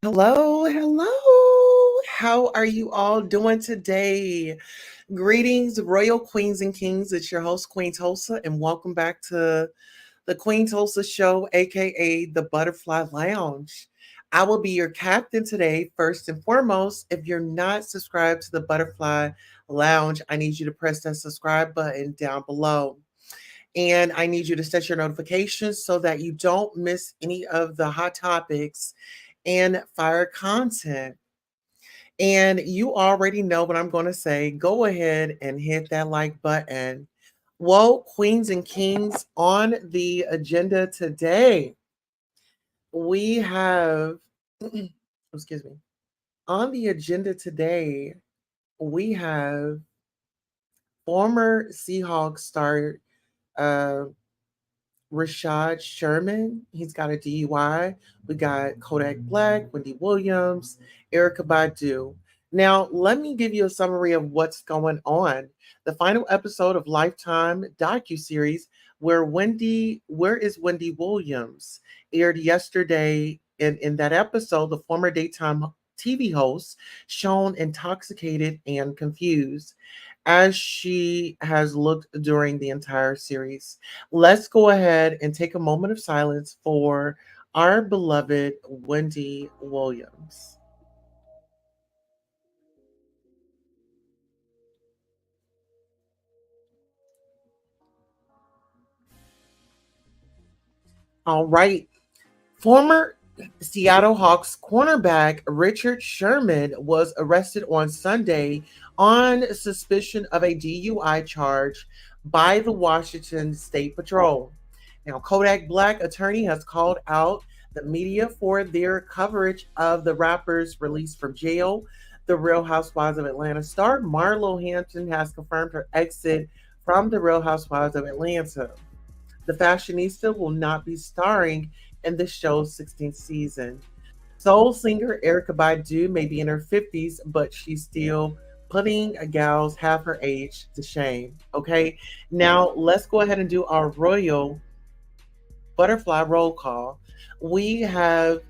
Hello, hello. How are you all doing today? Greetings, royal queens and kings. It's your host, Queen Tulsa, and welcome back to the Queen Tulsa Show, aka the Butterfly Lounge. I will be your captain today. First and foremost, if you're not subscribed to the Butterfly Lounge, I need you to press that subscribe button down below. And I need you to set your notifications so that you don't miss any of the hot topics and fire content. And you already know what I'm going to say. Go ahead and hit that like button. Well, queens and kings, on the agenda today, we have, excuse me, on the agenda today, we have former Seahawks star uh, Rashad Sherman. He's got a DUI. We got Kodak Black, Wendy Williams, ERYKAH BADU. Now, let me give you a summary of what's going on. The final episode of Lifetime docuseries Where Is Wendy Williams aired yesterday. In that episode, the former daytime TV host shown intoxicated and confused as she has looked during the entire series. Let's go ahead and take a moment of silence for our beloved Wendy Williams. All right. Former Seattle Hawks cornerback Richard Sherman was arrested on Sunday on suspicion of a DUI charge by the Washington State Patrol. Now, Kodak Black attorney has called out the media for their coverage of the rapper's release from jail. The Real Housewives of Atlanta star MARLO Hampton has confirmed her exit from the Real Housewives of Atlanta. The fashionista will not be starring in the show's 16th season. Soul singer ERYKAH BADU may be in her 50s, but she's still putting gals half her age to shame. Okay, now let's go ahead and do our royal butterfly roll call. We have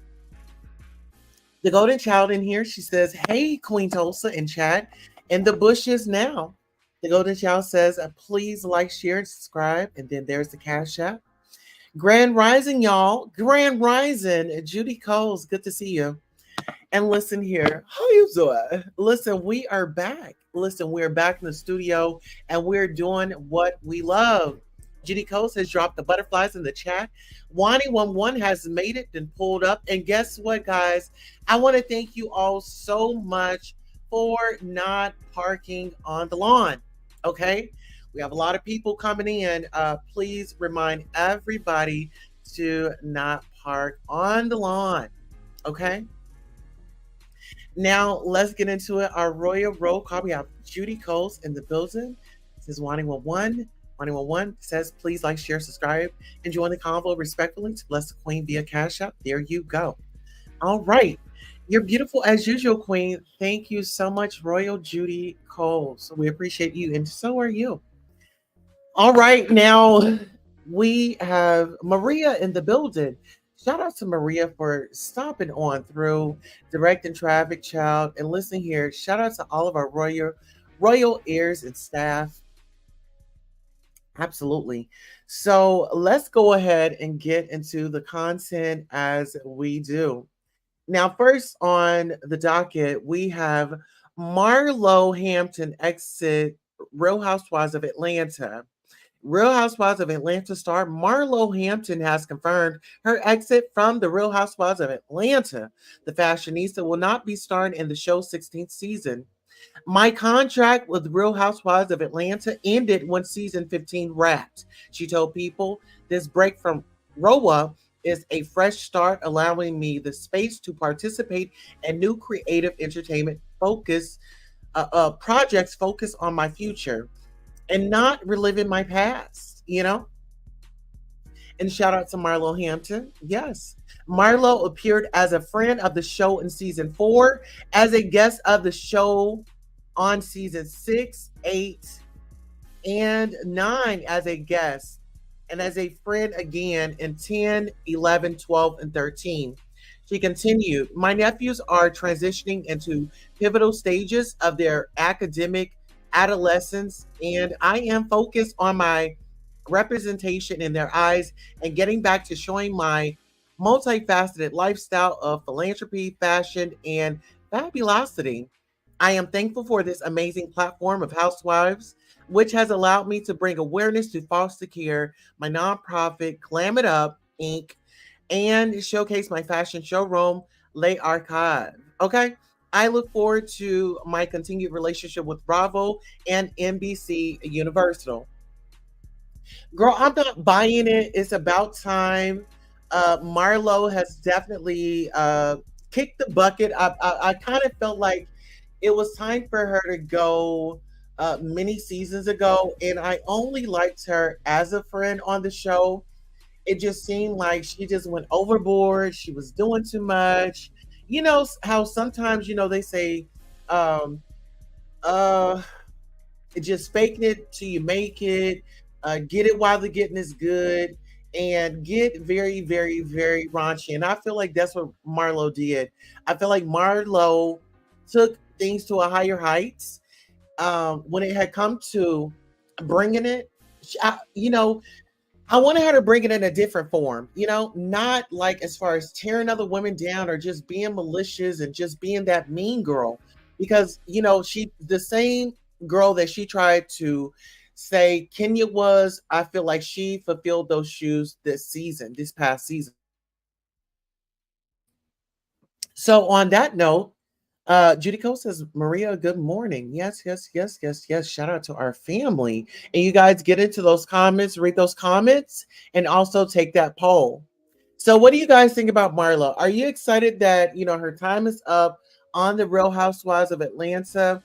the Golden Child in here. She says, "Hey, Queen Tulsa," in chat. And the bushes now. The Golden Child says, "Please like, share, and subscribe." And then there's the Cash App. Grand Rising, y'all. Grand Rising. Judy Coles, good to see you. And listen here, how you doing? Listen, we are back. Listen, we're back in the studio and we're doing what we love. Judy Coles has dropped the butterflies in the chat. Wani11 has made it and pulled up. And guess what, guys? I want to thank you all so much for not parking on the lawn. Okay? We have a lot of people coming in. Please remind everybody to not park on the lawn. Okay? Now, let's get into it. Our royal roll call. We have Judy Coles in the building. This is Wani11. Wani11 says, "Please like, share, subscribe, and join the convo respectfully to bless the queen via Cash App." There you go. All right. You're beautiful as usual, Queen. Thank you so much, Royal Judy Coles. We appreciate you, and so are you. All right. Now, we have Maria in the building. Shout out to Maria for stopping on through, directing traffic, child, and listen here. Shout out to all of our royal ears and staff. Absolutely. So let's go ahead and get into the content as we do. Now, first on the docket, we have Marlo Hampton exit Real Housewives of Atlanta. Real Housewives of Atlanta star Marlo Hampton has confirmed her exit from the Real Housewives of Atlanta. The fashionista will not be starring in the show's 16th season. My contract with Real Housewives of Atlanta ended when season 15 wrapped. She told People, this break from ROA is a fresh start, allowing me the space to participate in new creative entertainment projects focused on my future and not reliving my past, you know? And shout out to Marlo Hampton. Yes. Marlo appeared as a friend of the show in season 4, as a guest of the show on season 6, 8, and 9 as a guest, and as a friend again in 10, 11, 12, and 13. She continued, my nephews are transitioning into pivotal stages of their academic adolescence, and I am focused on my representation in their eyes and getting back to showing my multifaceted lifestyle of philanthropy, fashion, and fabulosity. I am thankful for this amazing platform of housewives, which has allowed me to bring awareness to foster care, my nonprofit, Glam It Up Inc., and showcase my fashion showroom, ERYKAH. Okay. I look forward to my continued relationship with Bravo and NBC Universal. Girl, I'm not buying it. It's about time. Marlo has definitely kicked the bucket. I kind of felt like it was time for her to go many seasons ago, and I only liked her as a friend on the show. It just seemed like she just went overboard. She was doing too much. You know how sometimes they say, um, uh, just faking it till you make it. Get it while the getting is good, and get very, very, very raunchy. And I feel like that's what Marlo did. I feel like Marlo took things to a higher heights when it had come to bringing it. I wanted her to bring it in a different form, not like as far as tearing other women down or just being malicious and just being that mean girl. Because, she, the same girl that she tried to say Kenya was, I feel like she fulfilled those shoes this past season. So on that note, Judico says, Maria, good morning. Yes, yes, yes, yes, yes. Shout out to our family. And you guys get into those comments, read those comments, and also take that poll. So what do you guys think about Marlo? Are you excited that, her time is up on the Real Housewives of Atlanta?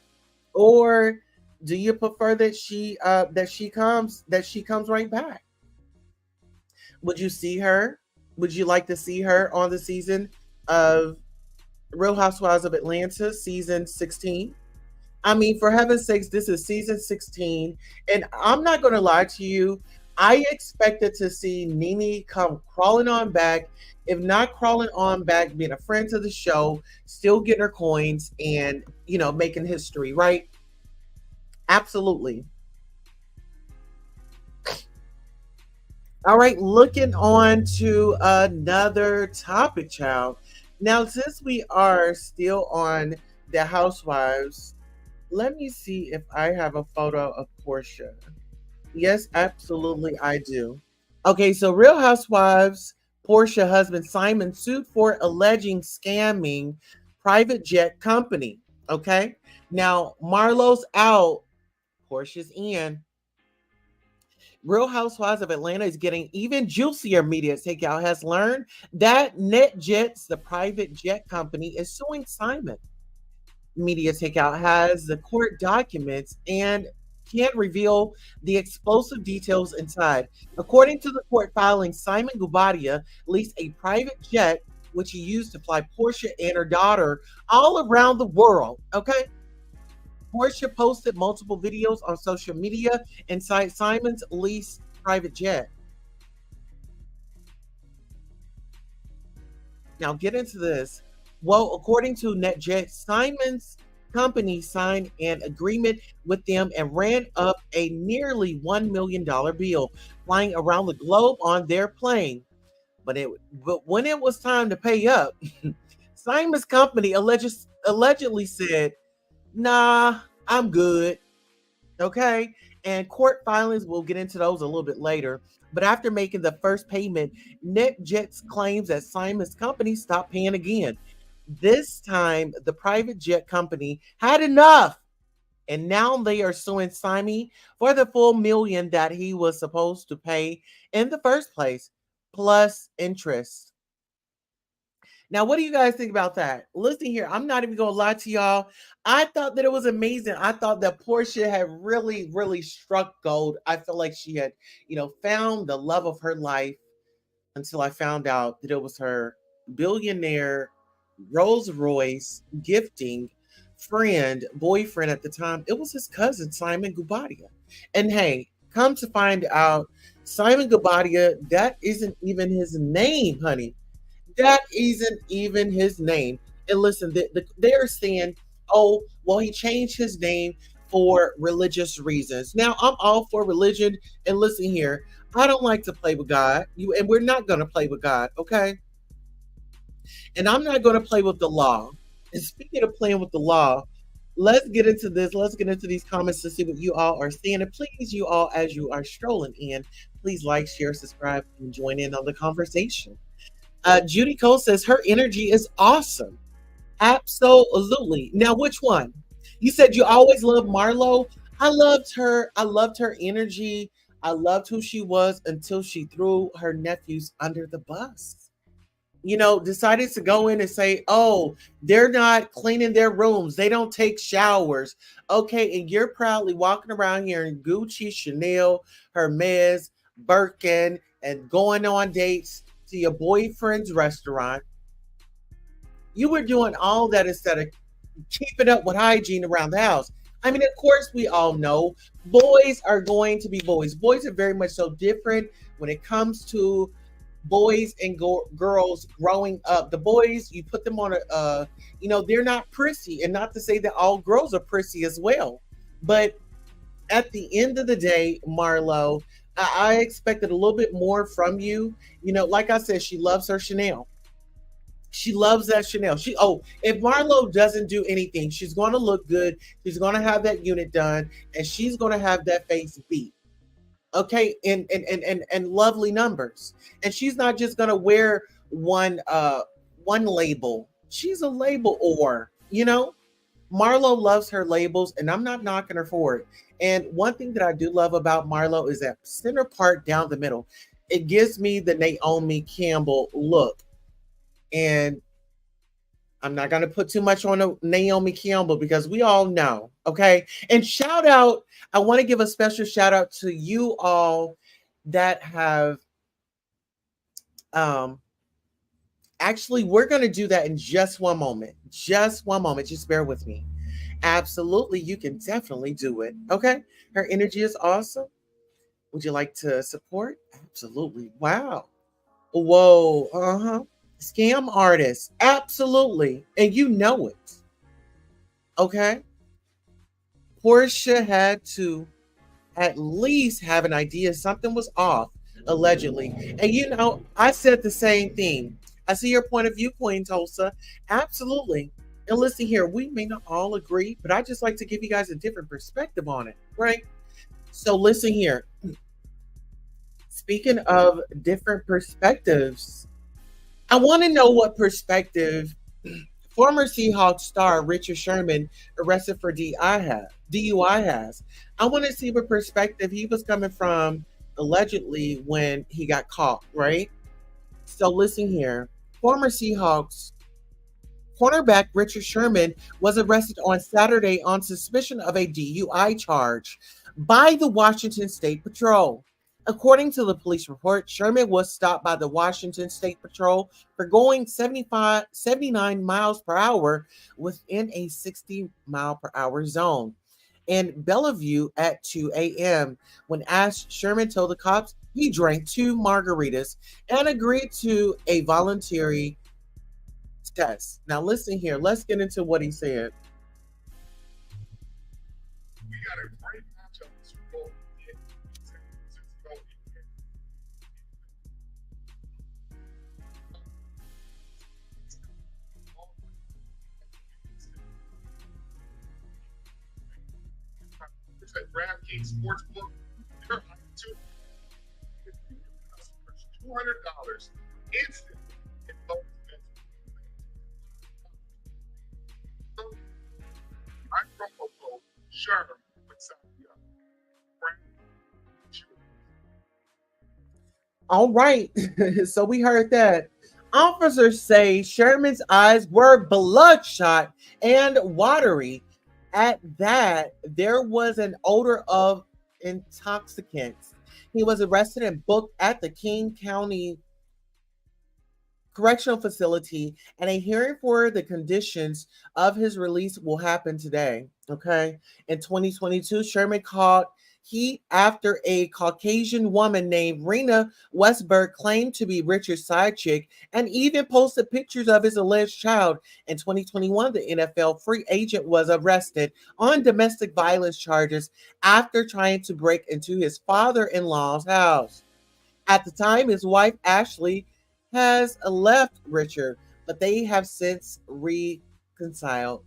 Or do you prefer that she comes right back? Would you see her? Would you like to see her on the season of Real Housewives of Atlanta, season 16? I mean, for heaven's sakes, this is season 16. And I'm not going to lie to you. I expected to see Nene come crawling on back. If not crawling on back, being a friend to the show, still getting her coins and, making history, right? Absolutely. All right, looking on to another topic, child. Now, since we are still on the housewives, let me see if I have a photo of Portia. Yes, absolutely, I do. Okay, so Real Housewives, Portia husband Simon sued for alleging scamming private jet company. Okay, now Marlo's out, Portia's in. Real Housewives of Atlanta is getting even juicier. Media takeout has learned that NetJets, the private jet company, is suing Simon. Media takeout has the court documents and can't reveal the explosive details inside. According to the court filing, Simon Gubadia leased a private jet which he used to fly Portia and her daughter all around the world. Okay. Portia posted multiple videos on social media inside Simon's leased private jet. Now get into this. Well, according to NetJet, Simon's company signed an agreement with them and ran up a nearly $1 million bill, flying around the globe on their plane. But when it was time to pay up, Simon's company allegedly said, "Nah, I'm good." Okay. And court filings, we'll get into those a little bit later. But after making the first payment, NetJets claims that Simon's company stopped paying again. This time, the private jet company had enough. And now they are suing Simon for the full million that he was supposed to pay in the first place, plus interest. Now, what do you guys think about that? Listen here, I'm not even gonna lie to y'all. I thought that it was amazing. I thought that Portia had really, really struck gold. I feel like she had, found the love of her life until I found out that it was her billionaire Rolls Royce gifting friend, boyfriend at the time. It was his cousin, Simon Gubadia. And hey, come to find out, Simon Gubadia, that isn't even his name, honey. That isn't even his name. And listen, they're saying, oh, well, he changed his name for religious reasons. Now, I'm all for religion. And listen here, I don't like to play with God. And we're not going to play with God, okay? And I'm not going to play with the law. And speaking of playing with the law, let's get into this. Let's get into these comments to see what you all are saying. And please, you all, as you are strolling in, please like, share, subscribe, and join in on the conversation. Judy Cole says her energy is awesome. Absolutely. Now, which one? You said you always loved Marlo. I loved her. I loved her energy. I loved who she was until she threw her nephews under the bus. Decided to go in and say, oh, they're not cleaning their rooms. They don't take showers. Okay. And you're proudly walking around here in Gucci, Chanel, Hermes, Birkin, and going on dates to your boyfriend's restaurant. You were doing all that instead of keeping up with hygiene around the house. I mean, of course, we all know boys are going to be boys. Boys are very much so different when it comes to boys and girls growing up. The boys, you put them on they're not prissy. And not to say that all girls are prissy as well. But at the end of the day, Marlo, I expected a little bit more from you. Like I said, she loves her Chanel. She loves that Chanel. If Marlo doesn't do anything, she's going to look good. She's going to have that unit done, and she's going to have that face beat. Okay, and lovely numbers. And she's not just going to wear one label. She's a label Marlo loves her labels, and I'm not knocking her for it. And one thing that I do love about Marlo is that center part down the middle. It gives me the Naomi Campbell look. And I'm not going to put too much on Naomi Campbell because we all know, okay? And I want to give a special shout out to you all that have, actually, we're going to do that in just one moment. Just one moment. Just bear with me. Absolutely. You can definitely do it. Okay. Her energy is awesome. Would you like to support? Absolutely. Wow. Whoa. Uh-huh. Scam artist. Absolutely. And you know it. Okay. Portia had to at least have an idea something was off, allegedly. And I said the same thing. I see your point of view, Queen Tulsa. Absolutely. And listen here, we may not all agree, but I just like to give you guys a different perspective on it, right? So listen here. Speaking of different perspectives, I want to know what perspective former Seahawks star Richard Sherman, arrested for DUI has. I want to see what perspective he was coming from, allegedly, when he got caught, right? So listen here. Former Seahawks cornerback Richard Sherman was arrested on Saturday on suspicion of a DUI charge by the Washington State Patrol. According to the police report, Sherman was stopped by the Washington State Patrol for going 79 miles per hour within a 60 mile per hour zone in Bellevue at 2 a.m. When asked, Sherman told the cops he drank 2 margaritas and agreed to a voluntary test. Now listen here. Let's get into what he said. All right. So we heard that. Officers say Sherman's eyes were bloodshot and watery. At that, there was an odor of intoxicants. He was arrested and booked at the King County Correctional Facility, and a hearing for the conditions of his release will happen today. Okay. In 2022, Sherman caught heat after a Caucasian woman named Rena Westberg claimed to be Richard's side chick and even posted pictures of his alleged child. In 2021, the NFL free agent was arrested on domestic violence charges after trying to break into his father in law's house. At the time, his wife Ashley has left Richard, but they have since reconciled.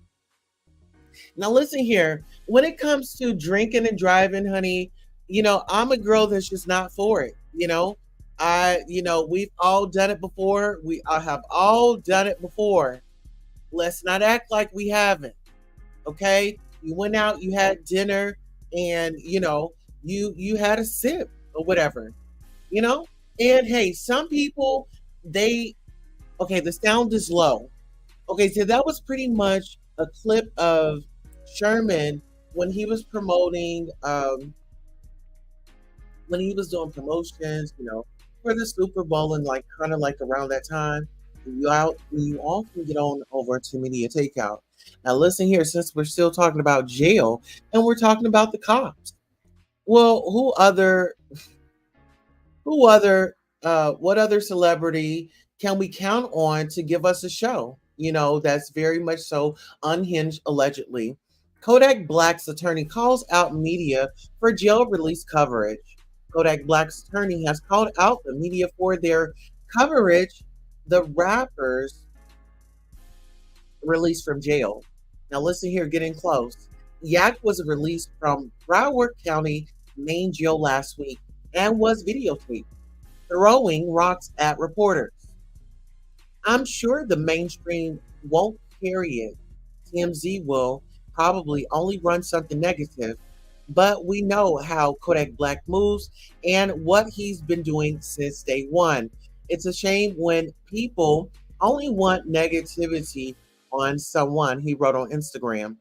Now, listen here. When it comes to drinking and driving, honey, I'm a girl that's just not for it. We've all done it before. We have all done it before. Let's not act like we haven't. Okay, you went out, you had dinner, and you had a sip or whatever. You know, and hey, some people they okay. The sound is low. Okay, so that was pretty much a clip of Sherman when he was promoting, when he was doing promotions, for the Super Bowl and like kind of like around that time. You all can get on over to Media Takeout. Now, listen here, since we're still talking about jail and we're talking about the cops. Well, what other celebrity can we count on to give us a show? That's very much so unhinged, allegedly. Kodak Black's attorney calls out media for jail release coverage. Kodak Black's attorney has called out the media for their coverage the rappers released from jail. Now, listen here, getting close. Yak was released from Broward County main jail last week and was videotaped throwing rocks at reporters. I'm sure the mainstream won't carry it. TMZ will probably only run something negative, but we know how Kodak Black moves and what he's been doing since day one. It's a shame when people only want negativity on someone, he wrote on Instagram.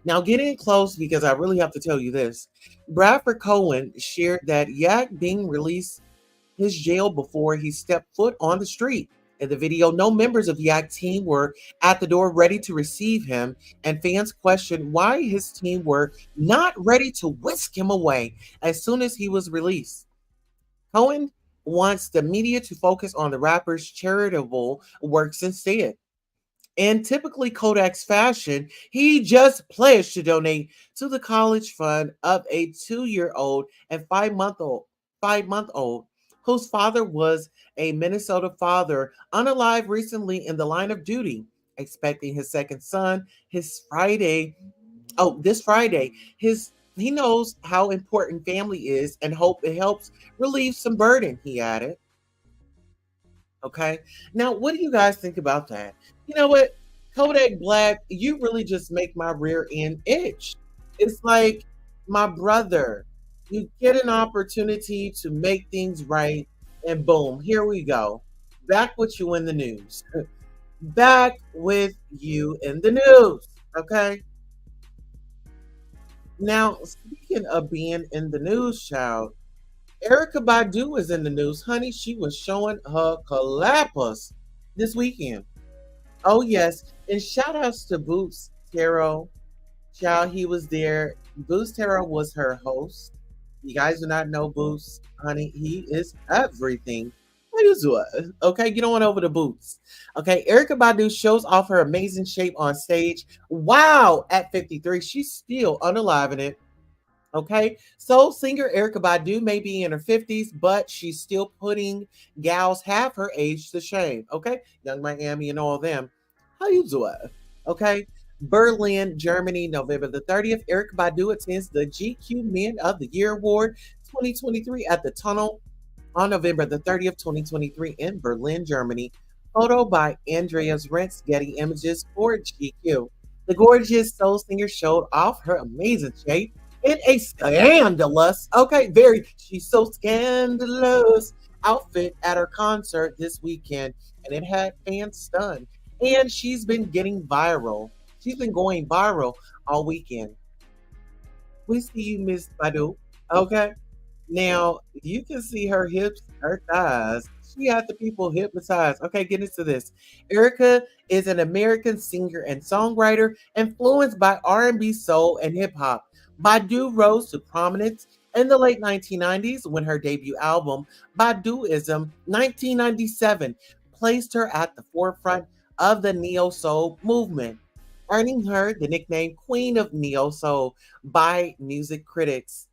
Now, getting close because I really have to tell you this. Bradford Cohen shared that Yak being released his jail before he stepped foot on the street. In the video, no members of Yak team were at the door ready to receive him, and fans questioned why his team were not ready to whisk him away as soon as he was released. Cohen wants the media to focus on the rapper's charitable works instead. In typically Kodak's fashion, he just pledged to donate to the college fund of a 2-year-old and 5-month old whose father was a Minnesota father unalive recently in the line of duty, expecting his second son this Friday. He knows how important family is and hope it helps relieve some burden, he added. Okay. Now, what do you guys think about that? You know what? Kodak Black, you really just make my rear end itch. It's like, my brother, you get an opportunity to make things right, and boom, here we go. Back with you in the news. Back with you in the news. Okay. Now, speaking of being in the news, child, ERYKAH BADU is in the news. Honey, she was showing her clappers this weekend. Oh, yes. And shout outs to Boots Tarot. Child, he was there. Boots Tarot was her host. You guys do not know Boots, honey. He is everything. How you doing? Okay, get on over the boots. Okay, Erykah Badu shows off her amazing shape on stage. Wow, at 53, she's still unaliving it. Okay, soul singer Erykah Badu may be in her 50s, but she's still putting gals half her age to shame. Okay, Young Miami and all them. How you doing? Okay, Berlin, Germany, November the 30th. Erykah Badu attends the GQ Men of the Year Award 2023 at the Tunnel on November the 30th, 2023, in Berlin, Germany. Photo by Andreas Rentz, Getty Images for GQ. The gorgeous soul singer showed off her amazing shape in a scandalous, she's so scandalous outfit at her concert this weekend, and it had fans stunned. And she's been getting viral. She's been going viral all weekend. We see you, Miss Badu. Okay. Now you can see her hips, her thighs. She had the people hypnotized. Okay, get into this. Erykah is an American singer and songwriter influenced by R&B, soul, and hip hop. Badu rose to prominence in the late 1990s when her debut album, Baduism 1997, placed her at the forefront of the neo soul movement, earning her the nickname Queen of Neo Soul by music critics.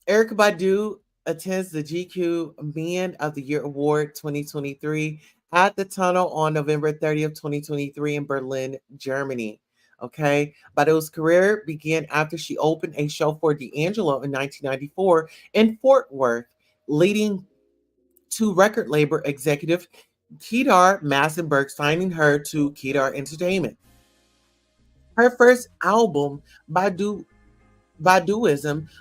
Erykah Badu attends the GQ Men of the Year Award 2023 at the Tunnel on November 30th, 2023 in Berlin, Germany. Okay. Badu's career began after she opened a show for D'Angelo in 1994 in Fort Worth, leading to record label executive Kedar Massenberg signing her to Kedar Entertainment. Her first album, Baduism,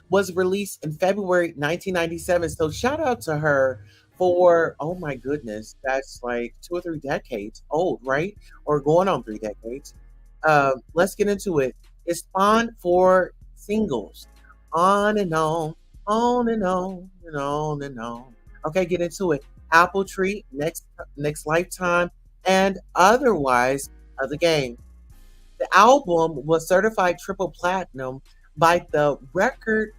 was released in February 1997. So shout out to her for, oh my goodness, that's like 2 or 3 decades old, right? Or going on 3 decades. Let's get into it. It spawned 4 singles, on and on, on and on, and on and on. Okay, get into it. Apple Tree, Next Lifetime, and Otherwise of the Game. The album was certified triple platinum by the Record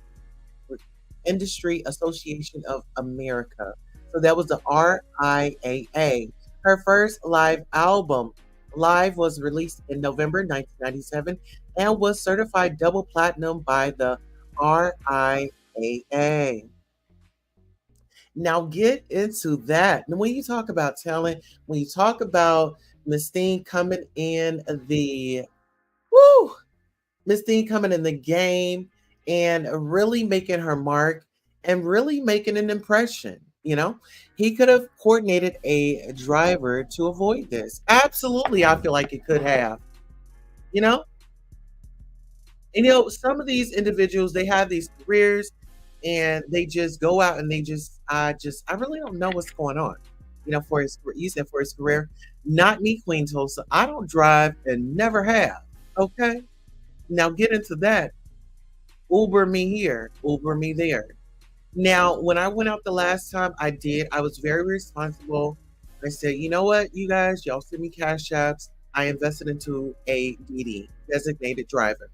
Industry Association of America. So that was the RIAA. Her first live album, Live, was released in November 1997 and was certified double platinum by the RIAA. Now get into that. And when you talk about talent, when you talk about Miss Thing coming in the woo, Miss Thing coming in the game and really making her mark and really making an impression. He could have coordinated a driver to avoid this. Absolutely, I feel like it could have. You know, some of these individuals, they have these careers and they just go out and I really don't know what's going on. For his, you said for his career, not me, Queen Tulsa. I don't drive and never have. Okay. Now get into that. Uber me here, Uber me there. Now, when I went out the last time, I was very responsible. I said, you know what, you guys, y'all send me cash apps. I invested into a DD, designated driver.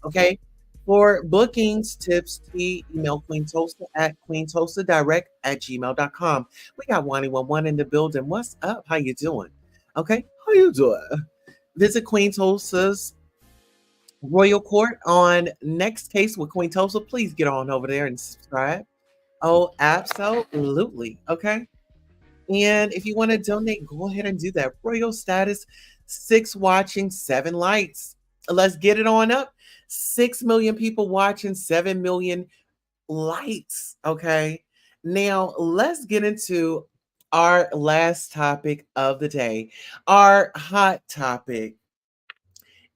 Okay. For bookings, tips, email Queen Tulsa at queentulsadirect@gmail.com. We got 111 in the building. What's up? How you doing? Okay. How you doing? Visit Queen Tulsa's Royal Court on Next Case with Queen Tulsa. Please get on over there and subscribe. Oh, absolutely. Okay. And if you want to donate, go ahead and do that. Royal status, 6 watching, 7 likes. Let's get it on up. 6 million people watching, 7 million likes. Okay. Now let's get into our last topic of the day, our hot topic.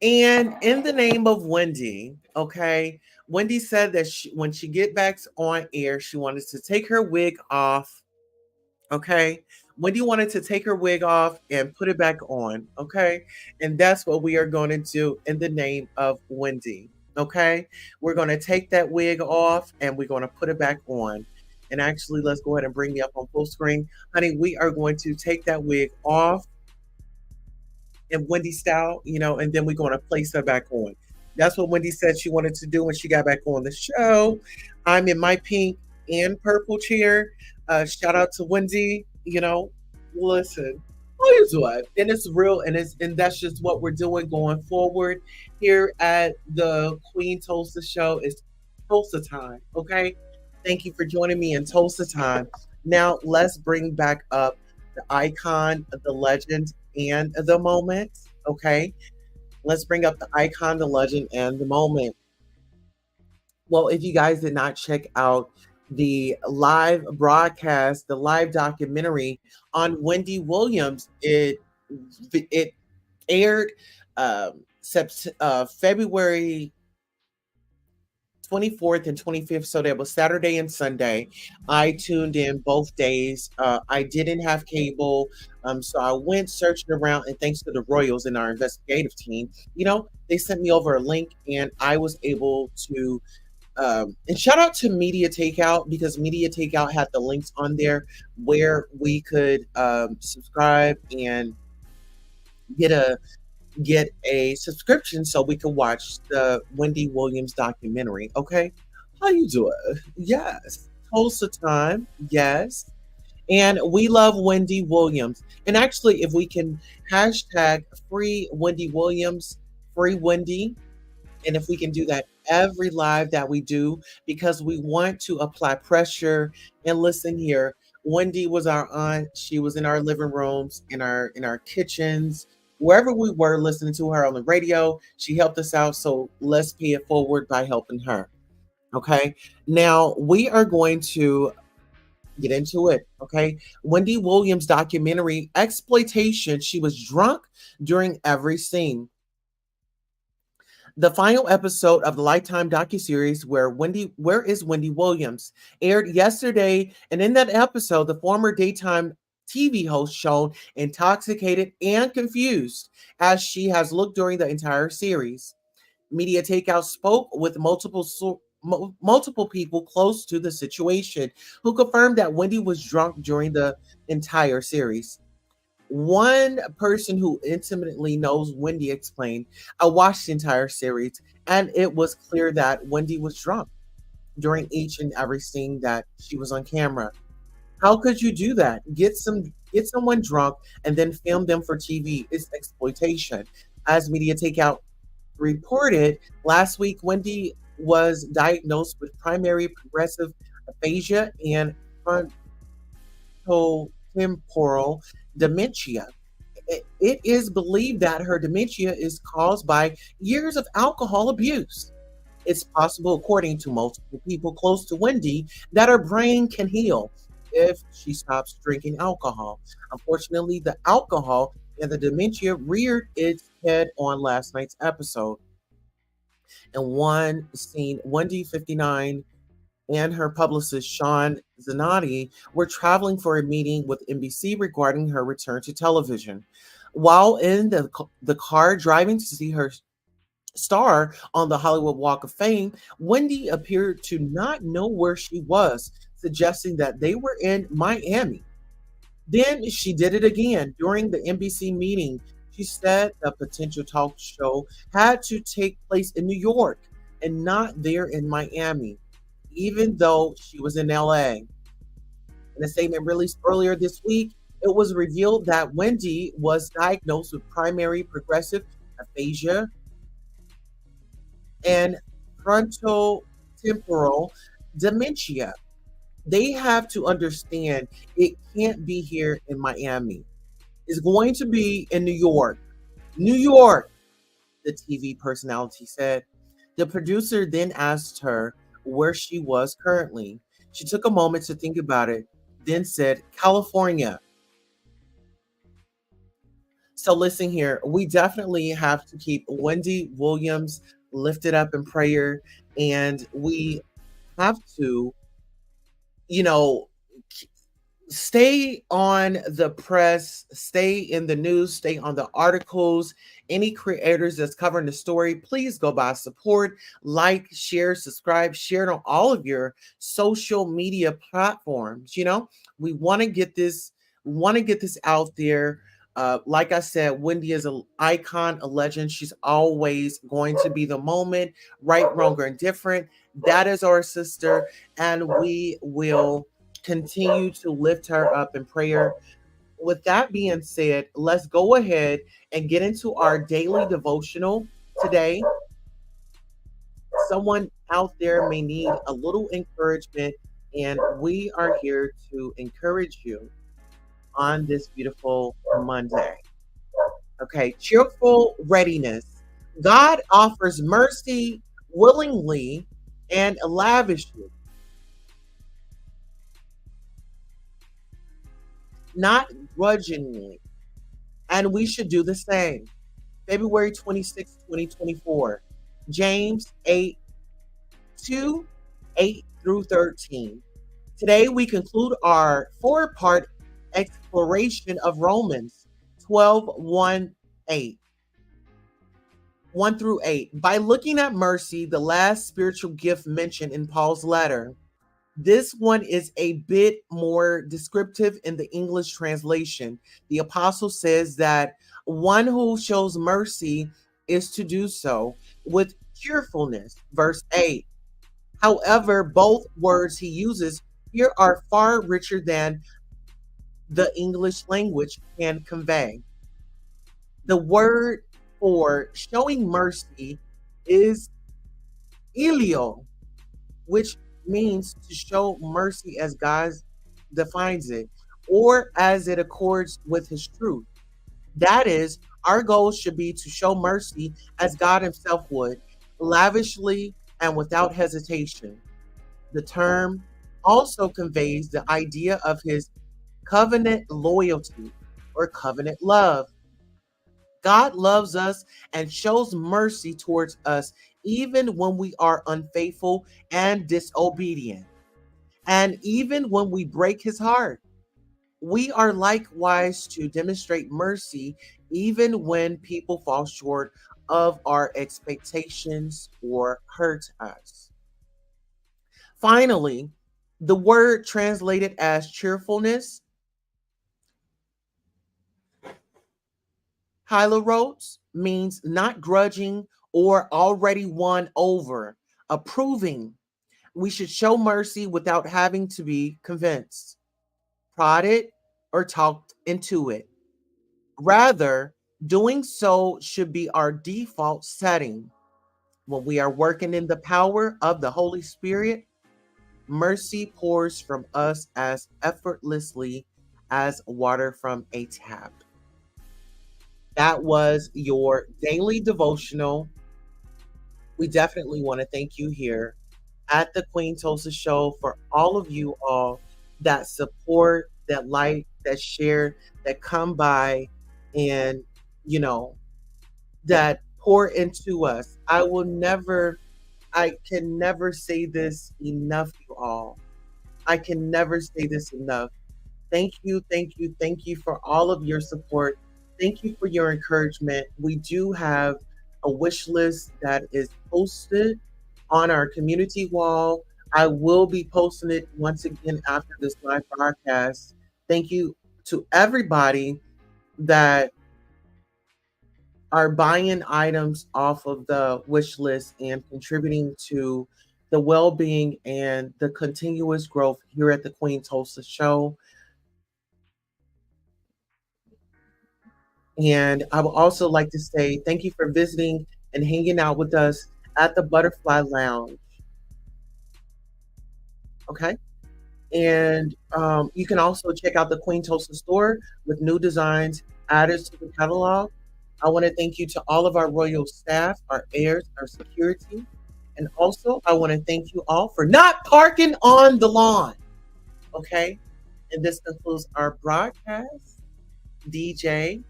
And in the name of Wendy, okay, Wendy said that when she get back on air, she wanted to take her wig off. Okay. Wendy wanted to take her wig off and put it back on. Okay. And that's what we are going to do in the name of Wendy. Okay. We're going to take that wig off and we're going to put it back on. And actually, let's go ahead and bring me up on full screen. Honey, we are going to take that wig off in Wendy style, and then we're going to place her back on. That's what Wendy said she wanted to do when she got back on the show. I'm in my pink and purple chair. Shout out to Wendy. Listen, how you doing? And it's real, and that's just what we're doing going forward here at the Queen Tulsa Show. It's Tulsa time, okay? Thank you for joining me in Tulsa time. Now let's bring back up the icon, the legend, and the moment. Okay, let's bring up the icon, the legend, and the moment. Well, if you guys did not check out the live broadcast, the live documentary on Wendy Williams, it aired February 24th and 25th. So that was Saturday and Sunday. I tuned in both days. I didn't have cable. So I went searching around, and thanks to the Royals and our investigative team, they sent me over a link, and I was able to and shout out to Media Takeout, because Media Takeout had the links on there where we could subscribe and get a subscription so we could watch the Wendy Williams documentary. Okay, how you doing? Yes, Tulsa time. Yes, and we love Wendy Williams. And actually, if we can hashtag free Wendy Williams, free Wendy, and if we can do that every live that we do, because we want to apply pressure. And listen here, Wendy was our aunt. She was in our living rooms, in our kitchens, wherever we were listening to her on the radio. She helped us out. So let's pay it forward by helping her. Okay. Now we are going to get into it. Okay. Wendy Williams documentary exploitation. She was drunk during every scene. The final episode of the Lifetime docuseries Where Is Wendy Williams aired yesterday, and in that episode, the former daytime TV host shown intoxicated and confused as she has looked during the entire series. Media Takeout spoke with multiple people close to the situation who confirmed that Wendy was drunk during the entire series. One person who intimately knows Wendy explained, I watched the entire series, and it was clear that Wendy was drunk during each and every scene that she was on camera. How could you do that? Get someone drunk and then film them for TV. It's exploitation. As Media Takeout reported last week, Wendy was diagnosed with primary progressive aphasia and frontotemporal dementia. It is believed that her dementia is caused by years of alcohol abuse. It's possible, according to multiple people close to Wendy, that her brain can heal if she stops drinking alcohol. Unfortunately, the alcohol and the dementia reared its head on last night's episode. In one scene, Wendy, 59, and her publicist Sean Zanotti were traveling for a meeting with NBC regarding her return to television. While in the car driving to see her star on the Hollywood Walk of Fame, Wendy appeared to not know where she was, suggesting that they were in Miami. Then she did it again during the NBC meeting. She said the potential talk show had to take place in New York and not there in Miami, even though she was in LA. In a statement released earlier this week, it was revealed that Wendy was diagnosed with primary progressive aphasia and frontotemporal dementia. They have to understand it can't be here in Miami. It's going to be in New York. New York, the TV personality said. The producer then asked her where she was currently. She took a moment to think about it, then said, California. So listen here, we definitely have to keep Wendy Williams lifted up in prayer, and we have to, you know, stay on the press, stay in the news, stay on the articles. Any creators that's covering the story, please go by support, like, share, subscribe, share it on all of your social media platforms. We want to get this, out there. Like I said, Wendy is an icon, a legend. She's always going to be the moment, right, wrong, or indifferent. That is our sister, and we will continue to lift her up in prayer. With that being said, let's go ahead and get into our daily devotional today. Someone out there may need a little encouragement, and we are here to encourage you on this beautiful Monday. Okay, cheerful readiness. God offers mercy willingly and lavishly, not grudgingly, and we should do the same. February 26, 2024. James 8, 2, 8 through 13. Today we conclude our four-part exploration of Romans 12, 1, 8. 1 through 8. By looking at mercy, the last spiritual gift mentioned in Paul's letter, this one is a bit more descriptive in the English translation. The apostle says that one who shows mercy is to do so with cheerfulness. Verse 8. However, both words he uses here are far richer than the English language can convey. The word for showing mercy is ilio, which means to show mercy as God defines it, or as it accords with his truth. That is, our goal should be to show mercy as God himself would, lavishly and without hesitation. The term also conveys the idea of his covenant loyalty or covenant love. God loves us and shows mercy towards us even when we are unfaithful and disobedient, and even when we break his heart. We are likewise to demonstrate mercy even when people fall short of our expectations or hurt us. Finally, the word translated as cheerfulness, hilaros, means not grudging or already won over, approving. We should show mercy without having to be convinced, prodded, or talked into it. Rather, doing so should be our default setting. When we are working in the power of the Holy Spirit, mercy pours from us as effortlessly as water from a tap. That was your daily devotional. We definitely want to thank you here at the Queen Tulsa Show for all of you all that support, that like, that share, that come by and, that pour into us. I can never say this enough, you all. I can never say this enough. Thank you, thank you, thank you for all of your support. Thank you for your encouragement. We do have a wish list that is posted on our community wall. I will be posting it once again after this live broadcast. Thank you to everybody that are buying items off of the wish list and contributing to the well-being and the continuous growth here at the Queen Tulsa Show. And I would also like to say thank you for visiting and hanging out with us at the Butterfly Lounge. Okay. And you can also check out the Queen Tulsa store with new designs added to the catalog. I want to thank you to all of our royal staff, our heirs, our security. And also, I want to thank you all for not parking on the lawn. Okay. And this concludes our broadcast. DJ,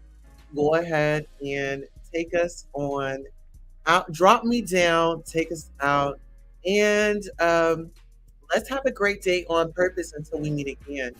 go ahead and take us on out, drop me down, take us out, and let's have a great day on purpose until we meet again.